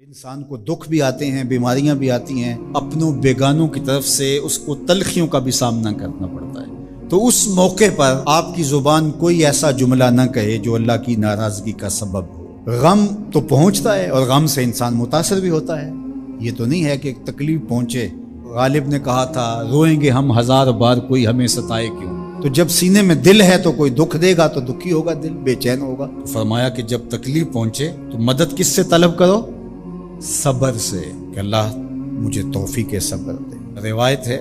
انسان کو دکھ بھی آتے ہیں، بیماریاں بھی آتی ہیں، اپنوں بیگانوں کی طرف سے اس کو تلخیوں کا بھی سامنا کرنا پڑتا ہے۔ تو اس موقع پر آپ کی زبان کوئی ایسا جملہ نہ کہے جو اللہ کی ناراضگی کا سبب ہو۔ غم تو پہنچتا ہے اور غم سے انسان متاثر بھی ہوتا ہے۔ یہ تو نہیں ہے کہ ایک تکلیف پہنچے۔ غالب نے کہا تھا روئیں گے ہم ہزار بار کوئی ہمیں ستائے کیوں۔ تو جب سینے میں دل ہے تو کوئی دکھ دے گا تو دکھی ہوگا، دل بے چین ہوگا۔ تو فرمایا کہ جب تکلیف پہنچے تو مدد کس سے طلب کرو؟ صبر سے، کہ اللہ مجھے توفیق صبر دے۔ روایت ہے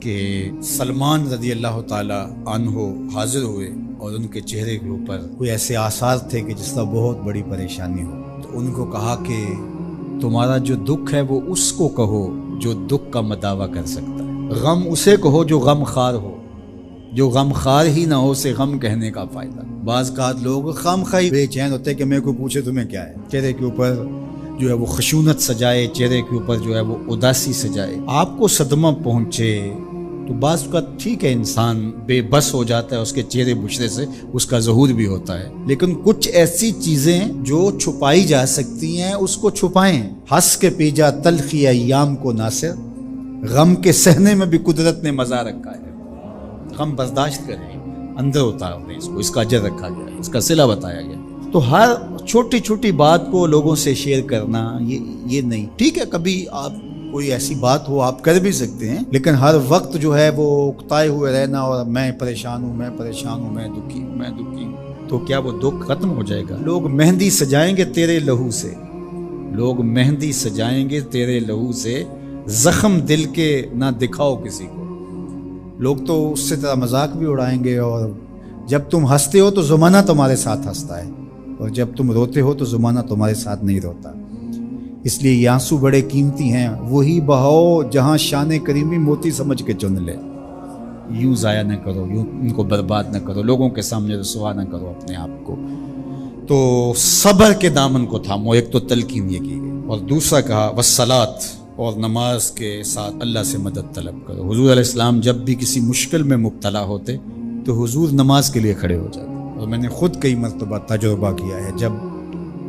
کہ سلمان رضی اللہ تعالی عنہ حاضر ہوئے اور ان کے چہرے کے اوپر کوئی ایسے آثار تھے کہ جس طرح بہت بڑی پریشانی ہو۔ تو ان کو کہا کہ تمہارا جو دکھ ہے وہ اس کو کہو جو دکھ کا مداوع کر سکتا ہے، غم اسے کہو جو غم خار ہو، جو غم خار ہی نہ ہو اسے غم کہنے کا فائدہ۔ بعض اوقات لوگ خام خواہ بے چین ہوتے کہ میں کوئی پوچھے تمہیں کیا ہے، چہرے کے اوپر جو ہے وہ خشونت سجائے، چہرے کے اوپر جو ہے وہ اداسی سجائے۔ آپ کو صدمہ پہنچے تو بعض اوقات ٹھیک ہے، انسان بے بس ہو جاتا ہے، اس کے چہرے بچھرے سے اس کا ظہور بھی ہوتا ہے، لیکن کچھ ایسی چیزیں جو چھپائی جا سکتی ہیں اس کو چھپائیں۔ ہنس کے پی جا تلخی ایام کو ناصر، غم کے سہنے میں بھی قدرت نے مزہ رکھا ہے۔ غم برداشت کریں، اندر اتار دیں اس کو، اس کا اجر رکھا گیا ہے، اس کا صلہ بتایا گیا ہے۔ تو ہر چھوٹی چھوٹی بات کو لوگوں سے شیئر کرنا یہ نہیں ٹھیک ہے۔ کبھی آپ کوئی ایسی بات ہو آپ کر بھی سکتے ہیں، لیکن ہر وقت جو ہے وہ اکتائے ہوئے رہنا اور میں پریشان ہوں، میں پریشان ہوں، میں دکھی ہوں، میں دکھی ہوں، تو کیا وہ دکھ ختم ہو جائے گا؟ لوگ مہندی سجائیں گے تیرے لہو سے، لوگ مہندی سجائیں گے تیرے لہو سے، زخم دل کے نہ دکھاؤ کسی کو۔ لوگ تو اس سے طرح مذاق بھی اڑائیں گے، اور جب تم ہنستے ہو تو زمانہ تمہارے ساتھ ہنستا ہے، اور جب تم روتے ہو تو زمانہ تمہارے ساتھ نہیں روتا۔ اس لیے یہ آنسو بڑے قیمتی ہیں، وہی بہاؤ جہاں شان کریمی موتی سمجھ کے چن لے۔ یوں ضائع نہ کرو، یوں ان کو برباد نہ کرو، لوگوں کے سامنے رسوا نہ کرو اپنے آپ کو۔ تو صبر کے دامن کو تھامو، ایک تو تلقین یہ کی گئی، اور دوسرا کہا والصلاۃ، اور نماز کے ساتھ اللہ سے مدد طلب کرو۔ حضور علیہ السلام جب بھی کسی مشکل میں مبتلا ہوتے تو حضور نماز کے لیے کھڑے ہو جاتے، اور میں نے خود کئی مرتبہ تجربہ کیا ہے، جب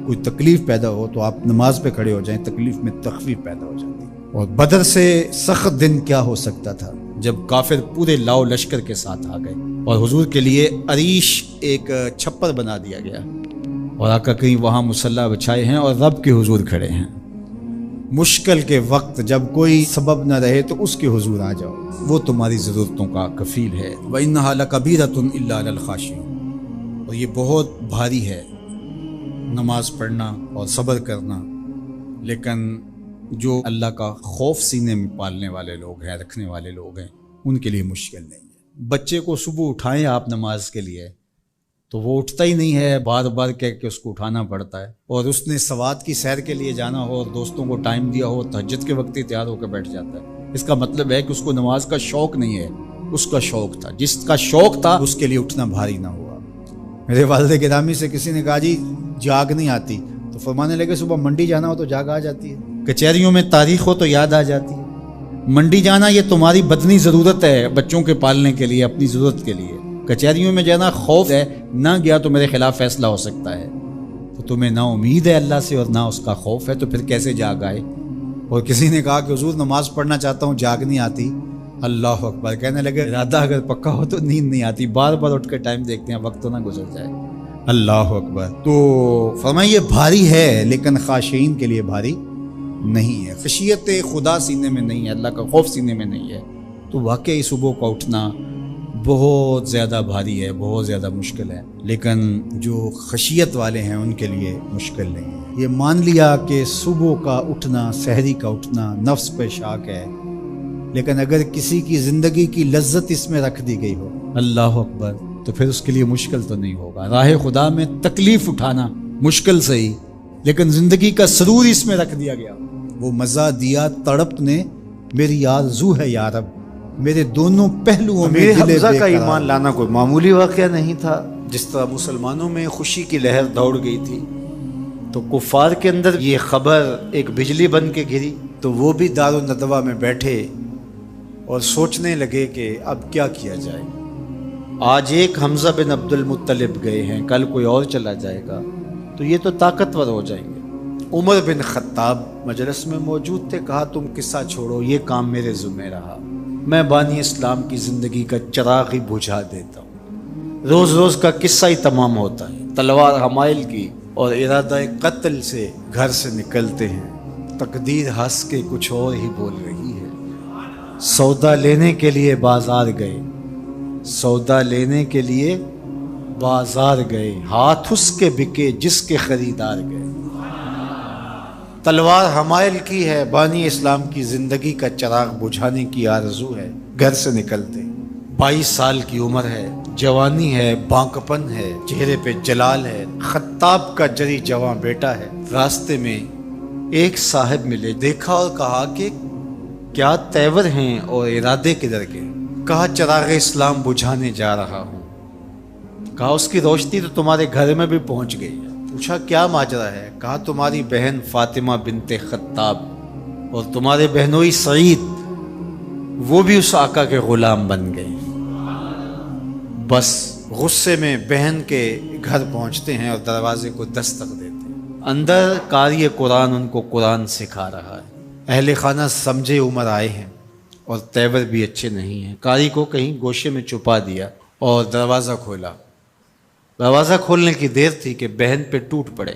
کوئی تکلیف پیدا ہو تو آپ نماز پہ کھڑے ہو جائیں، تکلیف میں تخفیف پیدا ہو جاتی۔ اور بدر سے سخت دن کیا ہو سکتا تھا جب کافر پورے لاؤ لشکر کے ساتھ آ گئے، اور حضور کے لیے عریش ایک چھپر بنا دیا گیا، اور آقا کہیں وہاں مصلی بچھائے ہیں اور رب کے حضور کھڑے ہیں۔ مشکل کے وقت جب کوئی سبب نہ رہے تو اس کے حضور آ جاؤ، وہ تمہاری ضرورتوں کا کفیل ہے۔ وَإِنَّهَا لَكَبِيرَةٌ إِلَّا عَلَى الْخَاشِعِينَ، اور یہ بہت بھاری ہے نماز پڑھنا اور صبر کرنا، لیکن جو اللہ کا خوف سینے میں پالنے والے لوگ ہیں، رکھنے والے لوگ ہیں، ان کے لیے مشکل نہیں ہے۔ بچے کو صبح اٹھائیں آپ نماز کے لیے تو وہ اٹھتا ہی نہیں ہے، بار بار کہہ کے اس کو اٹھانا پڑتا ہے، اور اس نے سوات کی سیر کے لیے جانا ہو اور دوستوں کو ٹائم دیا ہو، تہجد کے وقت ہی تیار ہو کے بیٹھ جاتا ہے۔ اس کا مطلب ہے کہ اس کو نماز کا شوق نہیں ہے، اس کا شوق تھا، جس کا شوق تھا اس کے لیے اٹھنا بھاری نہ ہوا۔ میرے والد گرامی سے کسی نے کہا جی جاگ نہیں آتی، تو فرمانے لگے صبح منڈی جانا ہو تو جاگ آ جاتی ہے، کچہریوں میں تاریخ ہو تو یاد آ جاتی ہے۔ منڈی جانا یہ تمہاری بدنی ضرورت ہے بچوں کے پالنے کے لیے، اپنی ضرورت کے لیے۔ کچہریوں میں جانا خوف ہے، نہ گیا تو میرے خلاف فیصلہ ہو سکتا ہے، تو تمہیں نہ امید ہے اللہ سے اور نہ اس کا خوف ہے، تو پھر کیسے جاگ آئے؟ اور کسی نے کہا کہ حضور نماز پڑھنا چاہتا ہوں، جاگ نہیں آتی۔ اللہ اکبر، کہنے لگے ارادہ اگر پکا ہو تو نیند نہیں آتی، بار بار اٹھ کے ٹائم دیکھتے ہیں وقت تو نہ گزر جائے۔ اللہ اکبر۔ تو فرمایا یہ بھاری ہے لیکن خاشعین کے لیے بھاری نہیں ہے۔ خشیت خدا سینے میں نہیں ہے، اللہ کا خوف سینے میں نہیں ہے، تو واقعی صبح کا اٹھنا بہت زیادہ بھاری ہے، بہت زیادہ مشکل ہے، لیکن جو خشیت والے ہیں ان کے لیے مشکل نہیں ہے۔ یہ مان لیا کہ صبح کا اٹھنا، سحری کا اٹھنا نفس پہ شاک ہے، لیکن اگر کسی کی زندگی کی لذت اس میں رکھ دی گئی ہو، اللہ اکبر، تو پھر اس کے لیے مشکل تو نہیں ہوگا۔ راہ خدا میں تکلیف اٹھانا مشکل صحیح، لیکن زندگی کا سرور اس میں رکھ دیا گیا۔ وہ مزہ دیا تڑپ نے میری آرزو ہے یا رب، میرے دونوں پہلوؤں میں حمزہ کا ایمان لانا کوئی معمولی واقعہ نہیں تھا۔ جس طرح مسلمانوں میں خوشی کی لہر دوڑ گئی تھی تو کفار کے اندر یہ خبر ایک بجلی بن کے گری، تو وہ بھی دارالندوہ میں بیٹھے اور سوچنے لگے کہ اب کیا کیا جائے۔ آج ایک حمزہ بن عبد المطلب گئے ہیں، کل کوئی اور چلا جائے گا تو یہ تو طاقتور ہو جائیں گے، عمر بن خطاب مجلس میں موجود تھے. کہا تم قصہ چھوڑو، یہ کام میرے ذمہ رہا، میں بانی اسلام کی زندگی کا چراغ ہی بجھا دیتا ہوں. روز روز کا قصہ ہی تمام ہوتا ہے. تلوار حمائل کی اور ارادہ قتل سے گھر سے نکلتے ہیں. تقدیر ہنس کے کچھ اور ہی بول رہی ہے. سودا لینے کے لیے بازار گئے، سودا لینے کے لیے بازار گئے، ہاتھ اس کے بکے جس کے خریدار گئے. تلوار حمائل کی ہے، بانی اسلام کی زندگی کا چراغ بجھانے کی آرزو ہے. گھر سے نکلتے 22 سال کی عمر ہے، جوانی ہے، بانکپن ہے، چہرے پہ جلال ہے. خطاب کا جری جواں بیٹا ہے. راستے میں ایک صاحب ملے، دیکھا اور کہا کہ کیا تیور ہیں اور ارادے کدھر کے؟ کہا چراغ اسلام بجھانے جا رہا ہوں. کہا اس کی روشنی تو تمہارے گھر میں بھی پہنچ گئی ہے. پوچھا کیا ماجرا ہے؟ کہا تمہاری بہن فاطمہ بنت خطاب اور تمہارے بہنوئی سعید وہ بھی اس آقا کے غلام بن گئے. بس غصے میں بہن کے گھر پہنچتے ہیں اور دروازے کو دستک دیتے ہیں. اندر قاری قرآن ان کو قرآن سکھا رہا ہے. اہل خانہ سمجھے عمر آئے ہیں اور تیور بھی اچھے نہیں ہیں. قاری کو کہیں گوشے میں چھپا دیا اور دروازہ کھولا. دروازہ کھولنے کی دیر تھی کہ بہن پہ ٹوٹ پڑے،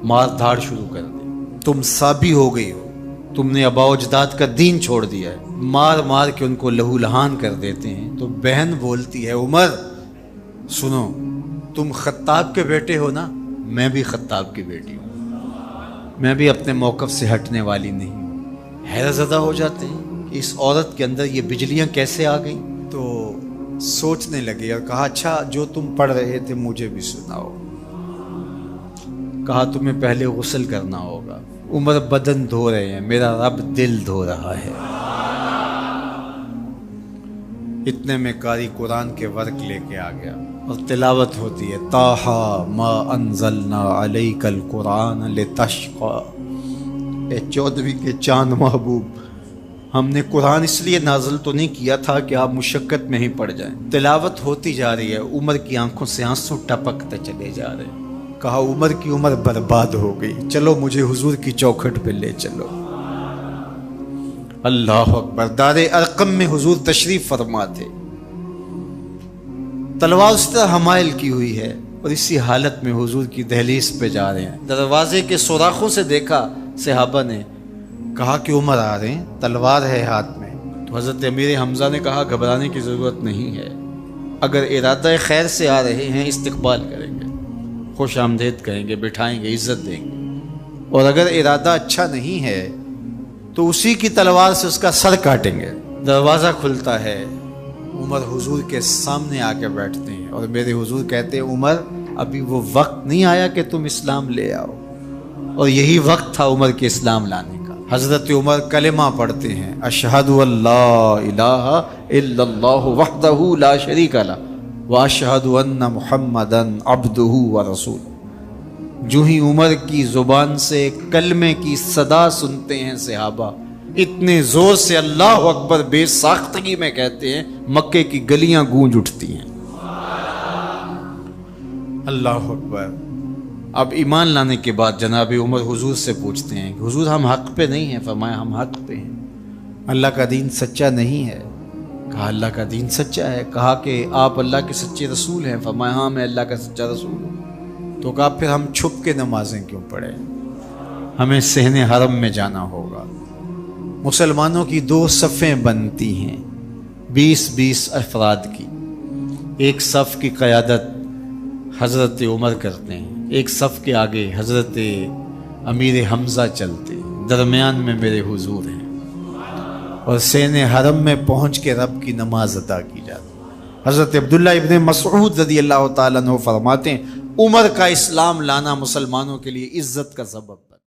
مار دھاڑ شروع کر دی. تم سابی ہو گئی ہو، تم نے آباء و اجداد کا دین چھوڑ دیا ہے. مار مار کے ان کو لہو لہان کر دیتے ہیں. تو بہن بولتی ہے عمر سنو، تم خطاب کے بیٹے ہو نا، میں بھی خطاب کی بیٹی ہوں، میں بھی اپنے موقف سے ہٹنے والی نہیں ہوں. حیرت زدہ ہو جاتے ہیں کہ اس عورت کے اندر یہ بجلیاں کیسے آ گئیں. تو سوچنے لگے اور کہا اچھا جو تم پڑھ رہے تھے مجھے بھی سناؤ. کہا تمہیں پہلے غسل کرنا ہوگا. عمر بدن دھو رہے ہیں، میرا رب دل دھو رہا ہے. اتنے میں قاری قرآن کے ورق لے کے آ گیا اور تلاوت ہوتی ہے طٰہٰ ما انزلنا علیک القرآن لتشقیٰ. اے 14ویں کے چاند محبوب، ہم نے قرآن اس لیے نازل تو نہیں کیا تھا کہ آپ مشقت میں ہی پڑ جائیں. تلاوت ہوتی جا رہی ہے، عمر کی آنکھوں سے آنسو ٹپکتے چلے جا رہے ہیں. کہا عمر کی عمر برباد ہو گئی، چلو مجھے حضور کی چوکھٹ پہ لے چلو. اللہ اکبر. دار ارقم میں حضور تشریف فرما تھے. تلوار اس طرح حمائل کی ہوئی ہے اور اسی حالت میں حضور کی دہلیز پہ جا رہے ہیں. دروازے کے سوراخوں سے دیکھا صحابہ نے، کہا کہ عمر آ رہے ہیں، تلوار ہے ہاتھ میں. تو حضرت امیر حمزہ نے کہا گھبرانے کی ضرورت نہیں ہے، اگر ارادہ خیر سے آ رہے ہیں استقبال کریں گے، خوش آمدید کہیں گے، بٹھائیں گے، عزت دیں گے. اور اگر ارادہ اچھا نہیں ہے تو اسی کی تلوار سے اس کا سر کاٹیں گے. دروازہ کھلتا ہے، عمر حضور کے سامنے آ کے بیٹھتے ہیں اور میرے حضور کہتے ہیں عمر ابھی وہ وقت نہیں آیا کہ تم اسلام لے آؤ. اور یہی وقت تھا عمر کے اسلام لانے کا. حضرت عمر کلمہ پڑھتے ہیں اشہد ان لا الہ الا اللہ وحدہ لا شریک لہ واشہد ان محمدا عبدہ ورسولہ. جو ہی عمر کی زبان سے کلمے کی صدا سنتے ہیں صحابہ، اتنے زور سے اللہ اکبر بے ساختگی میں کہتے ہیں مکے کی گلیاں گونج اٹھتی ہیں. اللہ اکبر. اب ایمان لانے کے بعد جناب عمر حضور سے پوچھتے ہیں کہ حضور ہم حق پہ نہیں ہیں. فرمایا ہم حق پہ ہیں، اللہ کا دین سچا نہیں ہے. کہا اللہ کا دین سچا ہے. کہا کہ آپ اللہ کے سچے رسول ہیں. فرمایا ہاں میں اللہ کا سچا رسول ہوں. تو کہا پھر ہم چھپ کے نمازیں کیوں پڑھیں، ہمیں صحن حرم میں جانا ہوگا. مسلمانوں کی 2 صفیں بنتی ہیں 20-20 افراد کی. ایک صف کی قیادت حضرت عمر کرتے ہیں، ایک صف کے آگے حضرت امیر حمزہ چلتے ہیں، درمیان میں میرے حضور ہیں اور صحن حرم میں پہنچ کے رب کی نماز ادا کی جاتی. حضرت عبداللہ ابن مسعود رضی اللہ تعالیٰ عنہ فرماتے ہیں عمر کا اسلام لانا مسلمانوں کے لیے عزت کا سبب